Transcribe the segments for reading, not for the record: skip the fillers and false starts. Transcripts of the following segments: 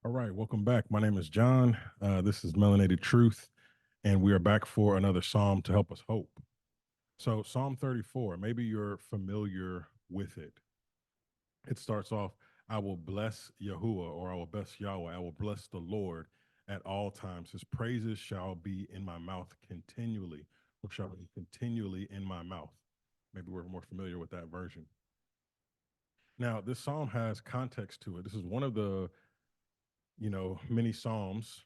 All right, welcome back. My name is John. This is Melanated Truth, and we are back for another psalm to help us hope. So, Psalm 34, maybe you're familiar with it. It starts off, I will bless Yahuwah, or I will bless Yahweh. I will bless the Lord at all times. His praises shall be in my mouth continually, or shall be continually in my mouth. Maybe we're more familiar with that version. Now, this psalm has context to it. This is one of the many psalms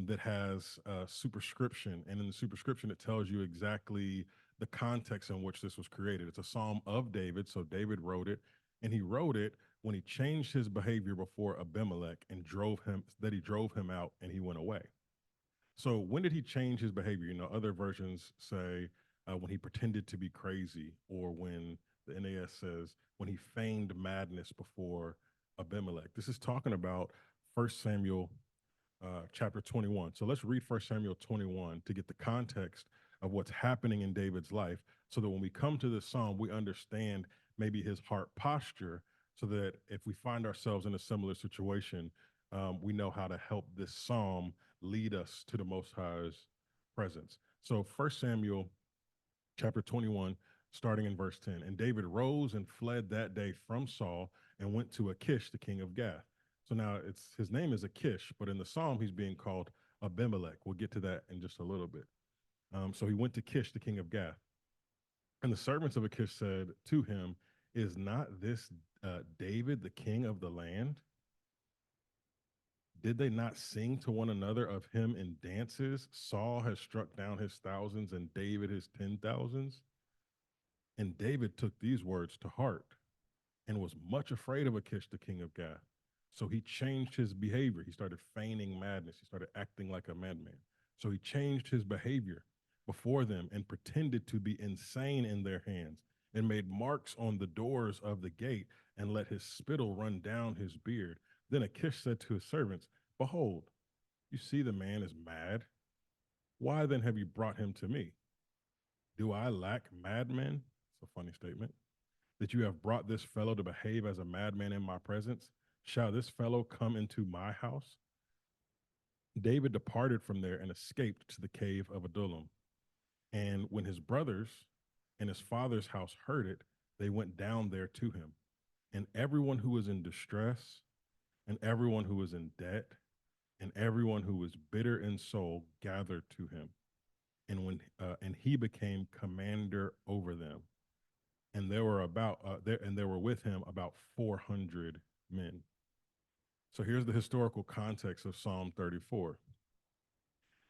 that has superscription, and in the superscription, it tells you exactly the context in which this was created. It's a psalm of David, so David wrote it, and he wrote it when he changed his behavior before Abimelech and he drove him out, and he went away. So when did he change his behavior? Other versions say when he pretended to be crazy, or when the NAS says when he feigned madness before Abimelech. This is talking about First Samuel chapter 21. So let's read First Samuel 21 to get the context of what's happening in David's life, so that when we come to this psalm, we understand maybe his heart posture, so that if we find ourselves in a similar situation, we know how to help this psalm lead us to the Most High's presence. So First Samuel chapter 21, starting in verse 10. And David rose and fled that day from Saul and went to Achish, the king of Gath. So now it's his name is Achish, but in the psalm he's being called Abimelech. We'll get to that in just a little bit. So he went to Kish, the king of Gath. And the servants of Achish said to him, is not this David, the king of the land? Did they not sing to one another of him in dances? Saul has struck down his thousands and David his 10,000s. And David took these words to heart and was much afraid of Achish, the king of Gath. So he changed his behavior. He started feigning madness. He started acting like a madman. So he changed his behavior before them and pretended to be insane in their hands, and made marks on the doors of the gate and let his spittle run down his beard. Then Achish said to his servants, behold, you see the man is mad. Why then have you brought him to me? Do I lack madmen? It's a funny statement. That you have brought this fellow to behave as a madman in my presence? Shall this fellow come into my house? David departed from there and escaped to the cave of Adullam. And when his brothers and his father's house heard it, they went down there to him. And everyone who was in distress, and everyone who was in debt, and everyone who was bitter in soul gathered to him. And he became commander over them. And there were with him about 400 men. So here's the historical context of Psalm 34.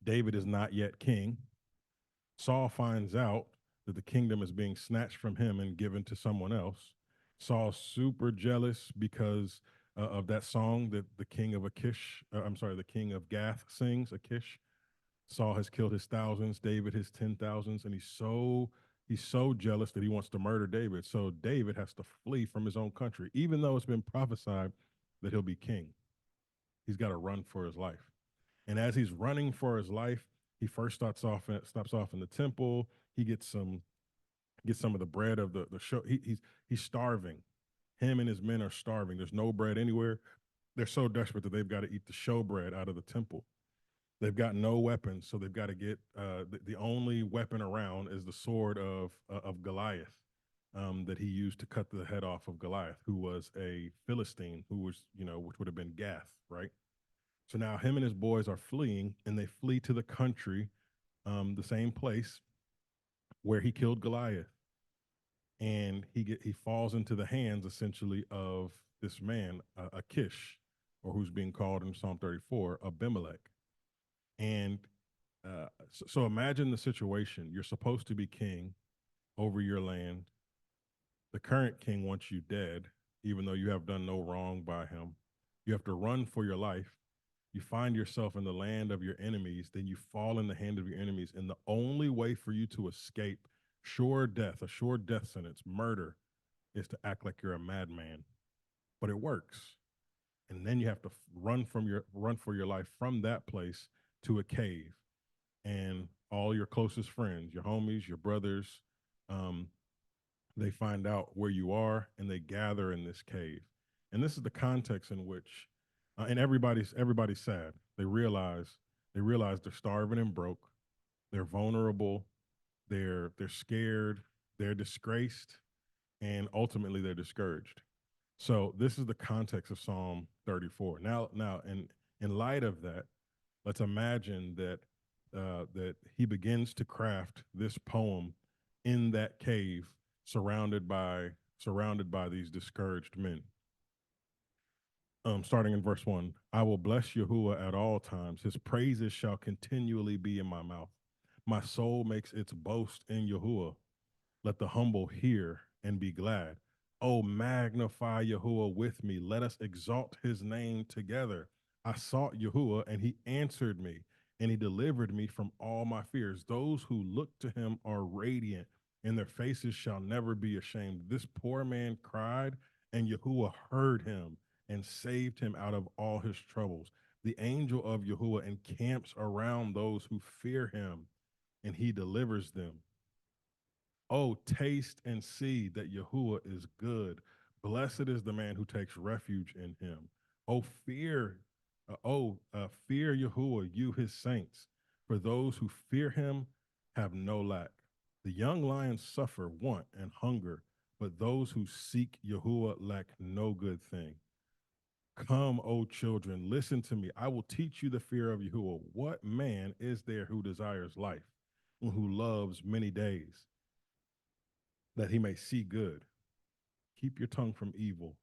David is not yet king. Saul finds out that the kingdom is being snatched from him and given to someone else. Saul's super jealous because of that song that the king of the king of Gath sings, Achish. Saul has killed his thousands, David his 10,000s, and he's so jealous that he wants to murder David. So David has to flee from his own country, even though it's been prophesied that he'll be king. He's got to run for his life. And as he's running for his life, he first stops off in the temple. He gets some of the bread of the show. He's starving. Him and his men are starving. There's no bread anywhere. They're so desperate that they've got to eat the show bread out of the temple. They've got no weapons, so they've got to get the only weapon around is the sword of Goliath, that he used to cut the head off of Goliath, who was a Philistine, who was which would have been Gath, right? So now him and his boys are fleeing, and they flee to the country, the same place where he killed Goliath, and he falls into the hands essentially of this man, Achish, or who's being called in Psalm 34, Abimelech. And so imagine the situation. You're supposed to be king over your land. The current king wants you dead, even though you have done no wrong by him. You have to run for your life. You find yourself in the land of your enemies, then you fall in the hand of your enemies. And the only way for you to escape a sure death sentence, murder, is to act like you're a madman. But it works. And then you have to run for your life from that place to a cave. And all your closest friends, your homies, your brothers, um, they find out where you are and they gather in this cave. And this is the context in which And everybody's sad. They realize they're starving and broke. They're vulnerable. They're scared. They're disgraced, and ultimately they're discouraged. So this is the context of Psalm 34. Now, in light of that, let's imagine that he begins to craft this poem in that cave, surrounded by these discouraged men. Starting in verse 1, I will bless Yahuwah at all times. His praises shall continually be in my mouth. My soul makes its boast in Yahuwah. Let the humble hear and be glad. Oh, magnify Yahuwah with me. Let us exalt his name together. I sought Yahuwah, and he answered me, and he delivered me from all my fears. Those who look to him are radiant, and their faces shall never be ashamed. This poor man cried, and Yahuwah heard him and saved him out of all his troubles. The angel of Yahuwah encamps around those who fear him, and he delivers them. Oh, taste and see that Yahuwah is good. Blessed is the man who takes refuge in him. Oh, fear Yahuwah, you his saints. For those who fear him have no lack. The young lions suffer want and hunger, but those who seek Yahuwah lack no good thing. Come, O children, listen to me. I will teach you the fear of Yahuwah. What man is there who desires life and who loves many days, that he may see good? Keep your tongue from evil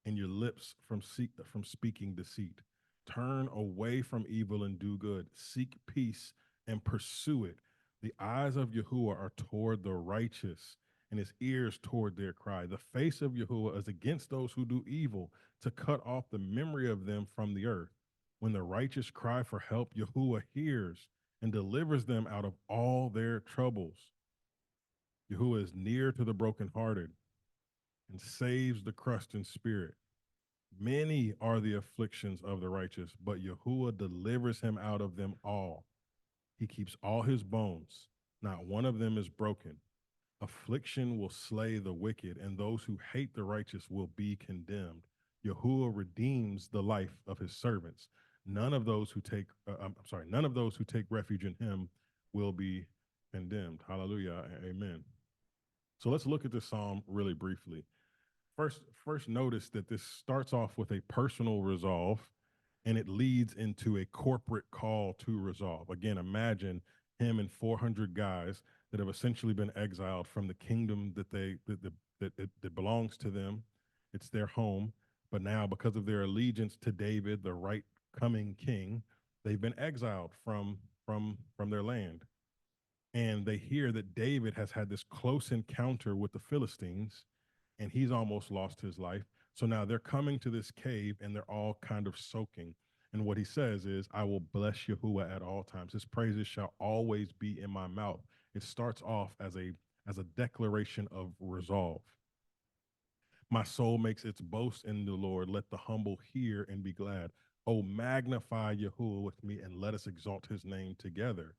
and your lips from speaking deceit. Turn away from evil and do good. Seek peace and pursue it. The eyes of Yahuwah are toward the righteous, and his ears toward their cry. The face of Yahuwah is against those who do evil, to cut off the memory of them from the earth. When the righteous cry for help, Yahuwah hears and delivers them out of all their troubles. Yahuwah is near to the brokenhearted and saves the crushed in spirit. Many are the afflictions of the righteous, but Yahuwah delivers him out of them all. He keeps all his bones, not one of them is broken. Affliction will slay the wicked, and those who hate the righteous will be condemned. Yahuwah redeems the life of his servants. None of those who take refuge in him will be condemned. Hallelujah. Amen. So let's look at this psalm really briefly. First notice that this starts off with a personal resolve, and it leads into a corporate call to resolve. Again, imagine him and 400 guys that have essentially been exiled from the kingdom that belongs to them. It's their home, but now because of their allegiance to David, the right coming king, they've been exiled from their land. And they hear that David has had this close encounter with the Philistines, and he's almost lost his life. So now they're coming to this cave, and they're all kind of soaking. And what he says is, I will bless Yahuwah at all times. His praises shall always be in my mouth. It starts off as a declaration of resolve. My soul makes its boast in the Lord. Let the humble hear and be glad. Oh, magnify Yahuwah with me, and let us exalt his name together.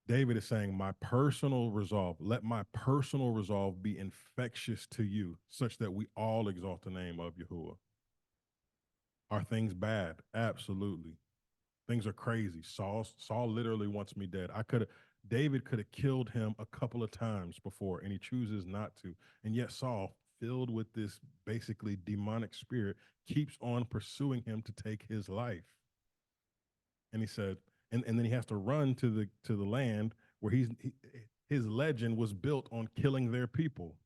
David is saying, my personal resolve, let my personal resolve be infectious to you, such that we all exalt the name of Yahuwah. Are things bad? Absolutely. Things are crazy. Saul literally wants me dead. David could have killed him a couple of times before, and he chooses not to. And yet Saul, filled with this basically demonic spirit, keeps on pursuing him to take his life. And he said, and then he has to run to the land where his legend was built on killing their people.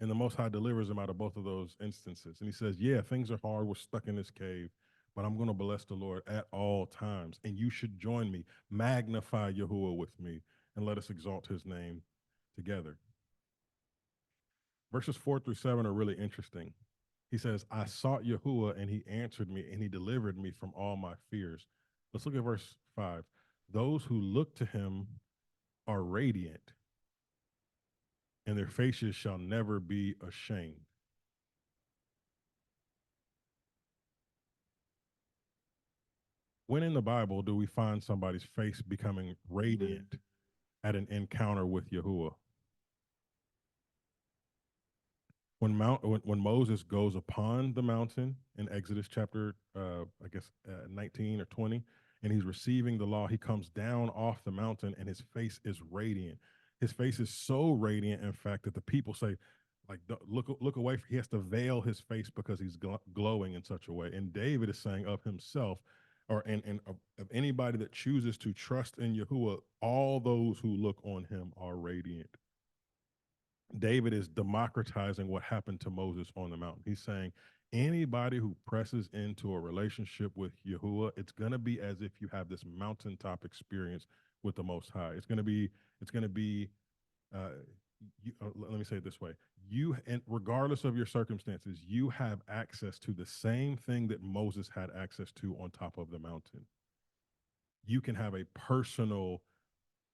And the Most High delivers him out of both of those instances. And he says, yeah, things are hard. We're stuck in this cave, but I'm going to bless the Lord at all times. And you should join me. Magnify Yahuwah with me, and let us exalt his name together. Verses 4 through 7 are really interesting. He says, I sought Yahuwah, and he answered me, and he delivered me from all my fears. Let's look at verse 5. Those who look to him are radiant, and their faces shall never be ashamed. When in the Bible do we find somebody's face becoming radiant at an encounter with Yahuwah? when Moses goes upon the mountain in Exodus chapter I guess 19 or 20, and he's receiving the law, he comes down off the mountain and his face is radiant. His face is so radiant, in fact, that the people say, like, look away. He has to veil his face because he's glowing in such a way. And David is saying of himself, or and of anybody that chooses to trust in Yahuwah, all those who look on him are radiant. David is democratizing what happened to Moses on the mountain. He's saying anybody who presses into a relationship with Yahuwah, it's going to be as if you have this mountaintop experience with the Most High. It's going to be, uh, let me say it this way. And regardless of your circumstances, you have access to the same thing that Moses had access to on top of the mountain. You can have a personal,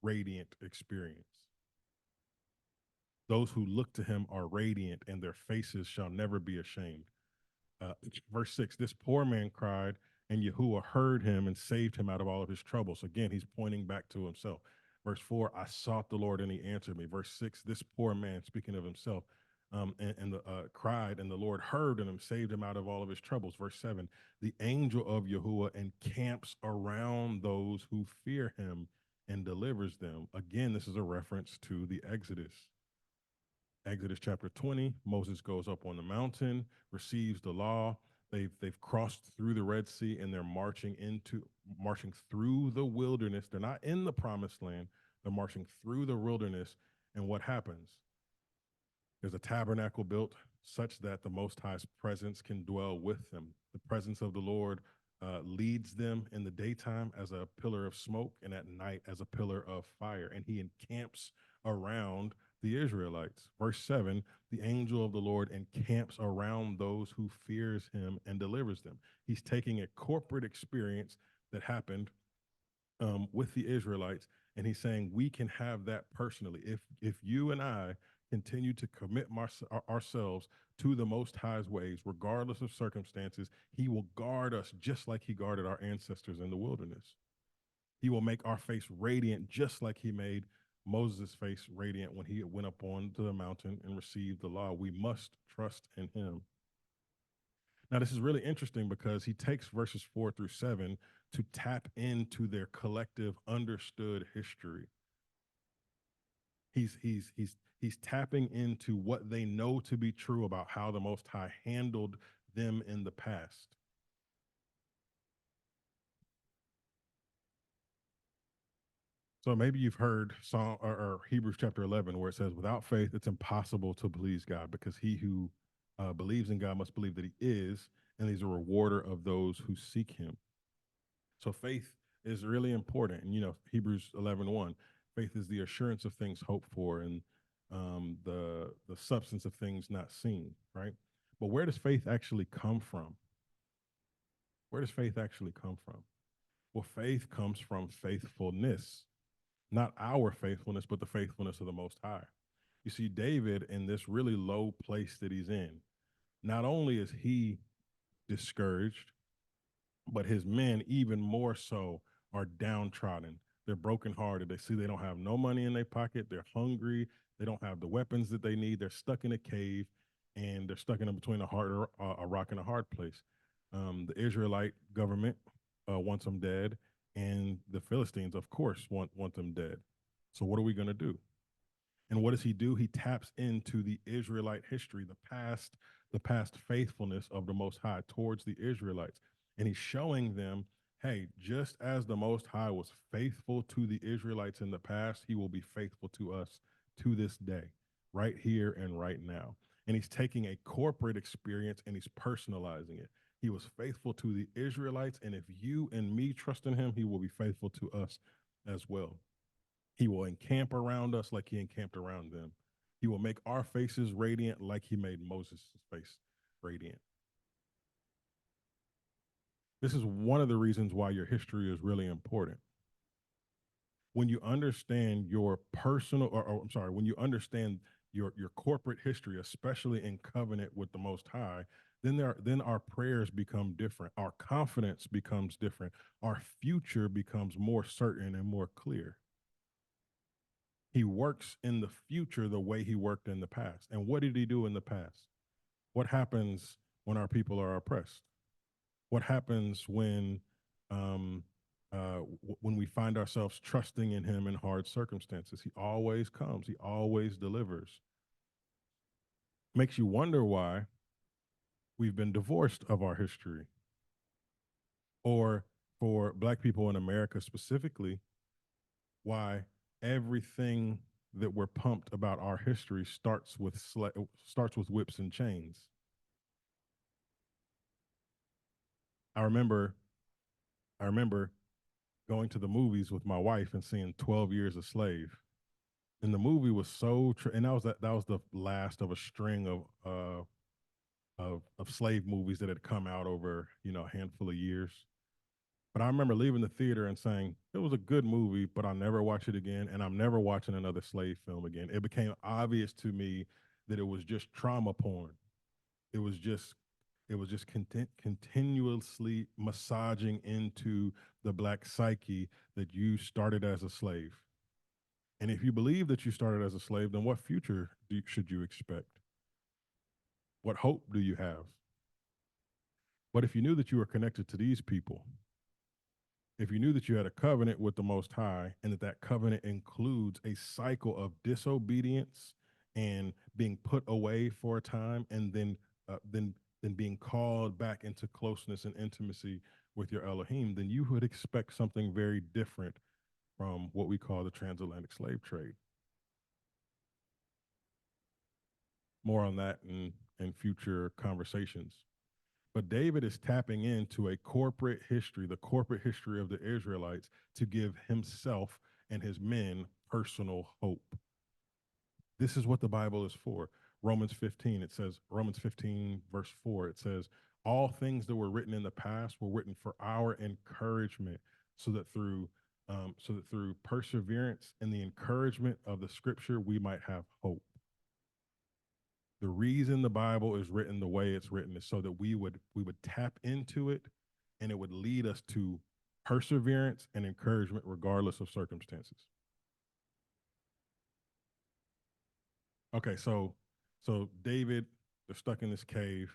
radiant experience. Those who look to him are radiant, and their faces shall never be ashamed. Uh, Verse 6, this poor man cried, and Yahuwah heard him and saved him out of all of his troubles. Again, he's pointing back to himself. Verse 4, I sought the Lord, and he answered me. Verse 6, this poor man, speaking of himself, cried, and the Lord heard him and saved him out of all of his troubles. Verse 7, the angel of Yahuwah encamps around those who fear him and delivers them. Again, this is a reference to the Exodus. Exodus chapter 20, Moses goes up on the mountain, receives the law. They've crossed through the Red Sea and they're marching through the wilderness. They're not in the promised land. They're marching through the wilderness. And what happens? There's a tabernacle built such that the Most High's presence can dwell with them. The presence of the Lord leads them in the daytime as a pillar of smoke and at night as a pillar of fire. And he encamps around the Israelites. Verse 7, the angel of the Lord encamps around those who fears him and delivers them. He's taking a corporate experience that happened with the Israelites, and he's saying we can have that personally. If you and I continue to commit ourselves to the Most High's ways, regardless of circumstances, he will guard us just like he guarded our ancestors in the wilderness. He will make our face radiant just like he made Moses' face radiant when he went up onto the mountain and received the law. We must trust in him. Now, this is really interesting because he takes verses 4 through 7 to tap into their collective understood history. He's tapping into what they know to be true about how the Most High handled them in the past. So maybe you've heard Psalm or Hebrews chapter 11, where it says, "Without faith, it's impossible to please God, because he who believes in God must believe that He is, and He's a rewarder of those who seek Him." So faith is really important, and Hebrews 11:1, faith is the assurance of things hoped for, and the substance of things not seen. Right? But where does faith actually come from? Where does faith actually come from? Well, faith comes from faithfulness. Not our faithfulness, but the faithfulness of the Most High. You see, David, in this really low place that he's in, not only is he discouraged, but his men, even more so, are downtrodden. They're brokenhearted. They see they don't have no money in their pocket. They're hungry. They don't have the weapons that they need. They're stuck in a cave, and they're stuck in between a rock and a hard place. The Israelite government wants them dead, and the Philistines, of course, want them dead. So what are we going to do? And what does he do? He taps into the Israelite history, the past faithfulness of the Most High towards the Israelites. And he's showing them, hey, just as the Most High was faithful to the Israelites in the past, he will be faithful to us to this day, right here and right now. And he's taking a corporate experience and he's personalizing it. He was faithful to the Israelites, and if you and me trust in him, he will be faithful to us as well. He will encamp around us like he encamped around them. He will make our faces radiant like he made Moses' face radiant. This is one of the reasons why your history is really important. When you understand your personal, or I'm sorry, when you understand your corporate history, especially in covenant with the Most High, then our prayers become different. Our confidence becomes different. Our future becomes more certain and more clear. He works in the future the way he worked in the past. And what did he do in the past? What happens when our people are oppressed? What happens um, when we find ourselves trusting in Him in hard circumstances? He always comes. He always delivers. Makes you wonder why we've been divorced of our history, or for Black people in America specifically, why everything that we're pumped about our history starts with whips and chains. I remember I remember going to the movies with my wife and seeing 12 Years a Slave. And the movie was and that was the last of a string of slave movies that had come out over, a handful of years. But I remember leaving the theater and saying, it was a good movie, but I'll never watch it again, and I'm never watching another slave film again. It became obvious to me that it was just trauma porn. It was just continuously massaging into the Black psyche that you started as a slave. And if you believe that you started as a slave, then what future should you expect? What hope do you have? But if you knew that you were connected to these people, if you knew that you had a covenant with the Most High, and that covenant includes a cycle of disobedience and being put away for a time, and then being called back into closeness and intimacy with your Elohim, then you would expect something very different from what we call the transatlantic slave trade. More on that in future conversations. But David is tapping into a corporate history, the corporate history of the Israelites, to give himself and his men personal hope. This is what the Bible is for. Romans 15, verse 4, it says, all things that were written in the past were written for our encouragement, so that through perseverance and the encouragement of the scripture, we might have hope. The reason the Bible is written the way it's written is so that we would tap into it, and it would lead us to perseverance and encouragement regardless of circumstances. Okay, so David, they're stuck in this cave.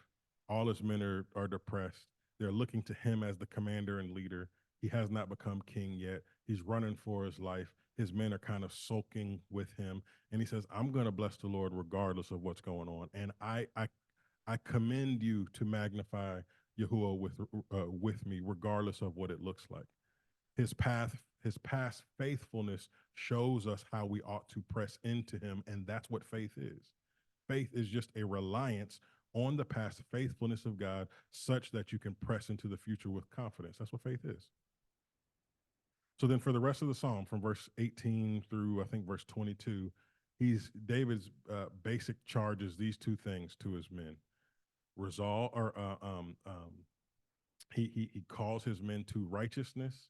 All his men are depressed. They're looking to him as the commander and leader. He has not become king yet. He's running for his life. His men are kind of sulking with him, and he says, "I'm going to bless the Lord regardless of what's going on." And I commend you to magnify Yahuwah with me, regardless of what it looks like. His past faithfulness shows us how we ought to press into him, and that's what faith is. Faith is just a reliance on the past faithfulness of God, such that you can press into the future with confidence. That's what faith is. So then, for the rest of the psalm, from verse 18 through I think verse 22, David's basic charges these two things to his men: resolve, or he calls his men to righteousness,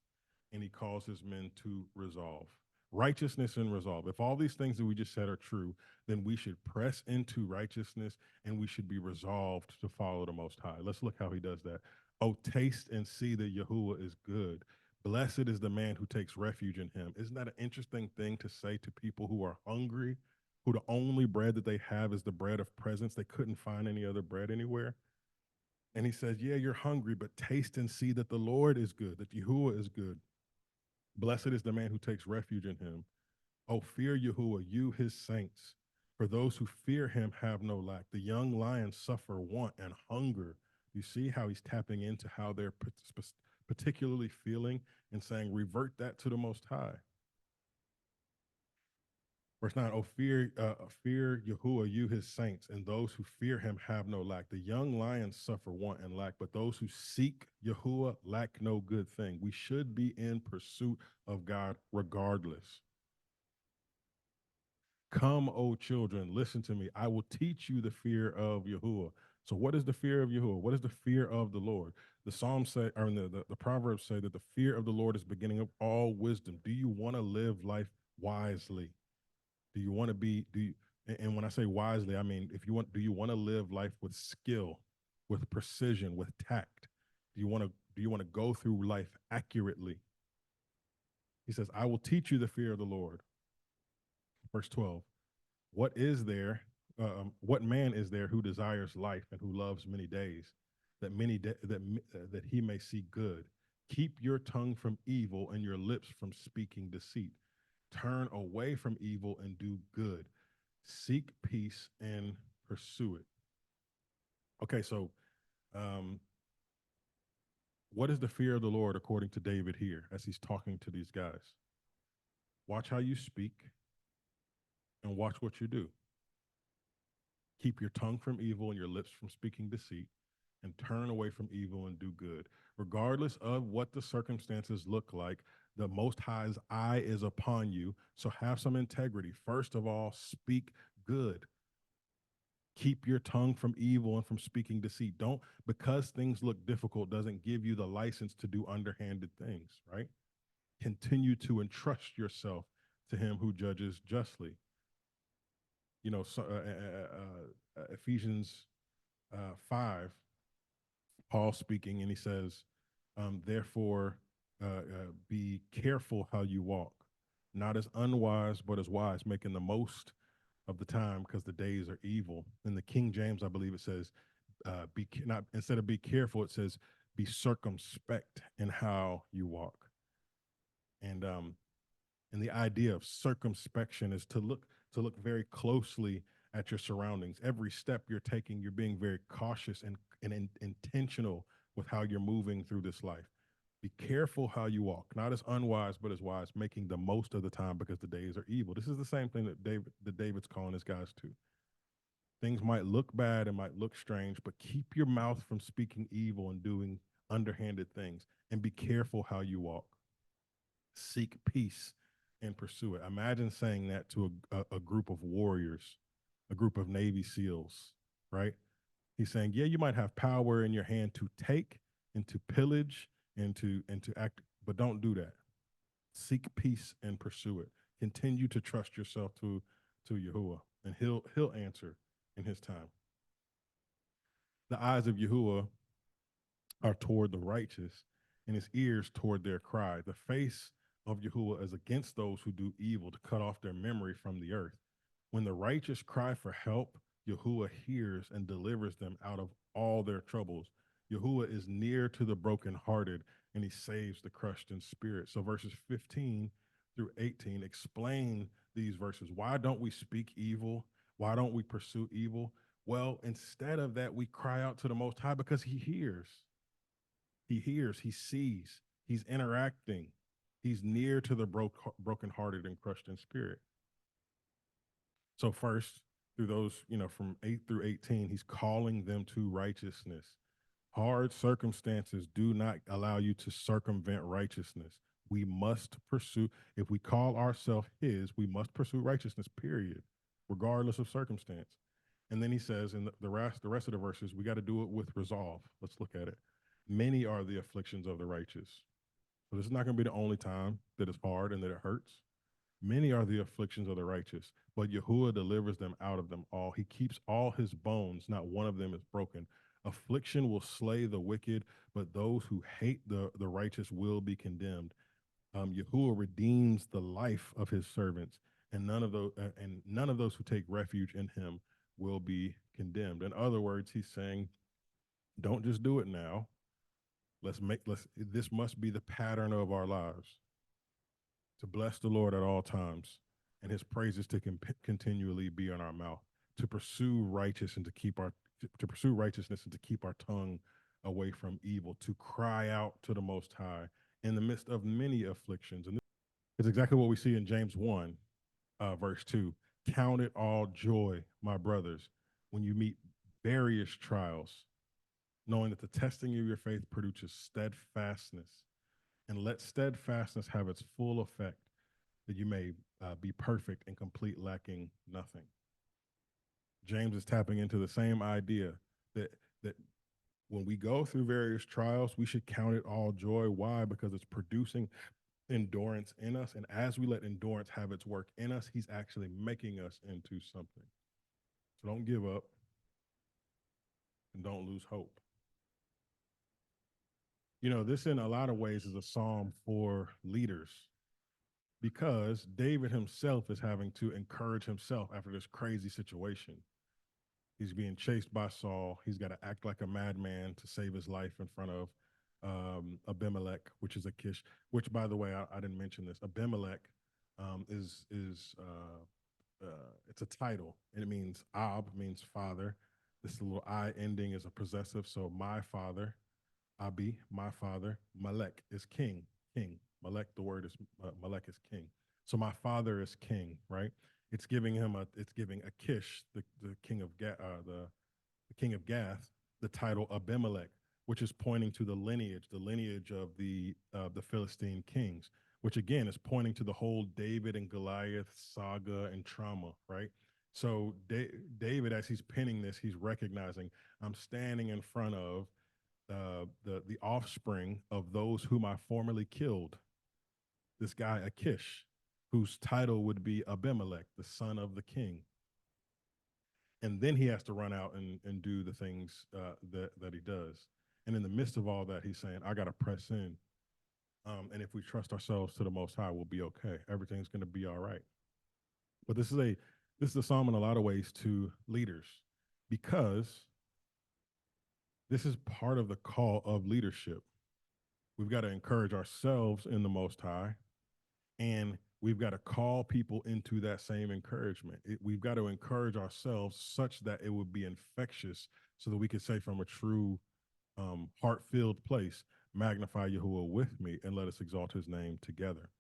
and he calls his men to resolve. Righteousness and resolve. If all these things that we just said are true, then we should press into righteousness, and we should be resolved to follow the Most High. Let's look how he does that. Oh, taste and see that Yahuwah is good. Blessed is the man who takes refuge in him. Isn't that an interesting thing to say to people who are hungry, who the only bread that they have is the bread of presence? They couldn't find any other bread anywhere. And he says, yeah, you're hungry, but taste and see that the Lord is good, that Yahuwah is good. Blessed is the man who takes refuge in him. Oh, fear Yahuwah, you his saints. For those who fear him have no lack. The young lions suffer want and hunger. You see how he's tapping into how they're particularly feeling, and saying, revert that to the Most High. Verse 9, oh, fear Yahuwah, you his saints, and those who fear him have no lack. The young lions suffer want and lack, but those who seek Yahuwah lack no good thing. We should be in pursuit of God regardless. Come, O children, listen to me. I will teach you the fear of Yahuwah. So what is the fear of Yahuwah? What is the fear of the Lord? The Psalms say, or the Proverbs say, that the fear of the Lord is the beginning of all wisdom. Do you want to live life wisely? Do you want to be, do you, and when I say wisely, I mean, do you want to live life with skill, with precision, with tact? Do you want to go through life accurately? He says, I will teach you the fear of the Lord. Verse 12. What is there what man is there who desires life and who loves many days, that he may see good? Keep your tongue from evil and your lips from speaking deceit. Turn away from evil and do good. Seek peace and pursue it. Okay, so um, what is the fear of the Lord according to David here as he's talking to these guys? Watch how you speak and watch what you do. Keep your tongue from evil and your lips from speaking deceit, and turn away from evil and do good. Regardless of what the circumstances look like, the Most High's eye is upon you. So have some integrity. First of all, speak good. Keep your tongue from evil and from speaking deceit. Don't, because things look difficult, doesn't give you the license to do underhanded things, right? Continue to entrust yourself to him who judges justly. You know, Ephesians 5, Paul speaking, and he says, therefore, be careful how you walk, not as unwise, but as wise, making the most of the time because the days are evil. In the King James, I believe it says, be not instead of be careful, it says be circumspect in how you walk. And the idea of circumspection is to look very closely at your surroundings. Every step you're taking, you're being very cautious and intentional with how you're moving through this life. Be careful how you walk, not as unwise, but as wise, making the most of the time because the days are evil. This is the same thing that David's calling his guys to. Things might look bad and might look strange, but keep your mouth from speaking evil and doing underhanded things, and be careful how you walk. Seek peace and pursue it. Imagine saying that to a group of warriors, a group of Navy SEALs, right? He's saying, yeah, you might have power in your hand to take and to pillage and to act, but don't do that. Seek peace and pursue it. Continue to trust yourself to Yahuwah, and he'll answer in his time. The eyes of Yahuwah are toward the righteous, and his ears toward their cry. The face of Yahuwah is against those who do evil, to cut off their memory from the earth. When the righteous cry for help, Yahuwah hears and delivers them out of all their troubles. Yahuwah is near to the brokenhearted, and he saves the crushed in spirit. So verses 15 through 18 explain these verses. Why don't we speak evil? Why don't we pursue evil? Well, instead of that, we cry out to the Most High because he hears. He hears, he sees, he's interacting. He's near to the brokenhearted and crushed in spirit. So first, through those, from 8 through 18, he's calling them to righteousness. Hard circumstances do not allow you to circumvent righteousness. We must pursue, if we call ourselves his, we must pursue righteousness, period, regardless of circumstance. And then he says in the rest of the verses, we got to do it with resolve. Let's look at it. Many are the afflictions of the righteous. So this is not going to be the only time that it's hard and that it hurts. Many are the afflictions of the righteous, but Yahuwah delivers them out of them all. He keeps all his bones, not one of them is broken. Affliction will slay the wicked, but those who hate the righteous will be condemned. Yahuwah redeems the life of his servants, and none of those who take refuge in him will be condemned. In other words, he's saying, don't just do it now. This must be the pattern of our lives, to bless the Lord at all times, and his praises to continually be on our mouth, to pursue to pursue righteousness and to keep our tongue away from evil, to cry out to the Most High in the midst of many afflictions. And this is exactly what we see in James 1, verse 2. Count it all joy, my brothers, when you meet various trials, knowing that the testing of your faith produces steadfastness. And let steadfastness have its full effect, that you may be perfect and complete, lacking nothing. James is tapping into the same idea that when we go through various trials, we should count it all joy. Why? Because it's producing endurance in us. And as we let endurance have its work in us, he's actually making us into something. So don't give up and don't lose hope. This in a lot of ways is a psalm for leaders, because David himself is having to encourage himself after this crazy situation. He's being chased by Saul. He's got to act like a madman to save his life in front of Abimelech, which is a Kish. Which, by the way, I didn't mention this. Abimelech it's a title, and it means Ab means father. This little I ending is a possessive, so my father, Abi, my father. Malek is king, king. Malek, the word is Malek is king. So my father is king, right? It's giving Akish, the king of the king of Gath, the title Abimelech, which is pointing to the lineage of the Philistine kings, which again is pointing to the whole David and Goliath saga and trauma, right? So David, as he's penning this, he's recognizing I'm standing in front of the offspring of those whom I formerly killed. This guy Akish, whose title would be Abimelech, the son of the king, and then he has to run out and do the things that he does. And in the midst of all that, he's saying, "I got to press in, and if we trust ourselves to the Most High, we'll be okay. Everything's going to be all right." But this is a psalm in a lot of ways to leaders, because this is part of the call of leadership. We've got to encourage ourselves in the Most High, and we've got to call people into that same encouragement. We've got to encourage ourselves such that it would be infectious, so that we could say from a true heart-filled place, magnify Yahuwah with me and let us exalt his name together.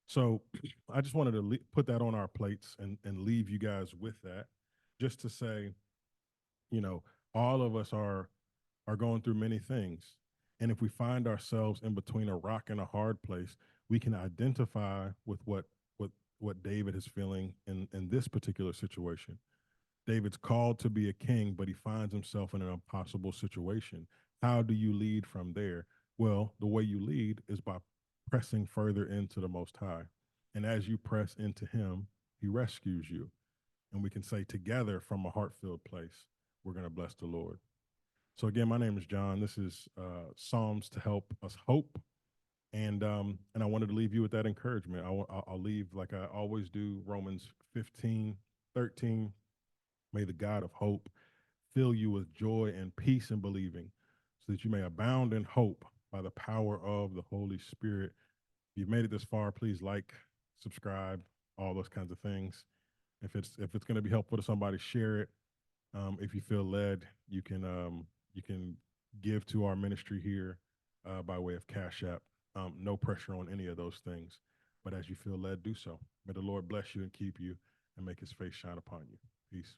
So I just wanted to put that on our plates and leave you guys with that, just to say, you know, all of us are going through many things. And if we find ourselves in between a rock and a hard place, we can identify with what David is feeling in this particular situation. David's called to be a king, but he finds himself in an impossible situation. How do you lead from there? Well, the way you lead is by pressing further into the Most High. And as you press into him, he rescues you. And we can say together from a heart filled place, we're going to bless the Lord. So again, my name is John. This is Psalms to help us hope, and I wanted to leave you with that encouragement. I'll leave like I always do. Romans 15:13. May the God of hope fill you with joy and peace in believing, so that you may abound in hope by the power of the Holy Spirit. If you've made it this far, please like, subscribe, all those kinds of things. If it's going to be helpful to somebody, share it. If you feel led, you can give to our ministry here by way of Cash App. No pressure on any of those things, but as you feel led, do so. May the Lord bless you and keep you, and make his face shine upon you. Peace.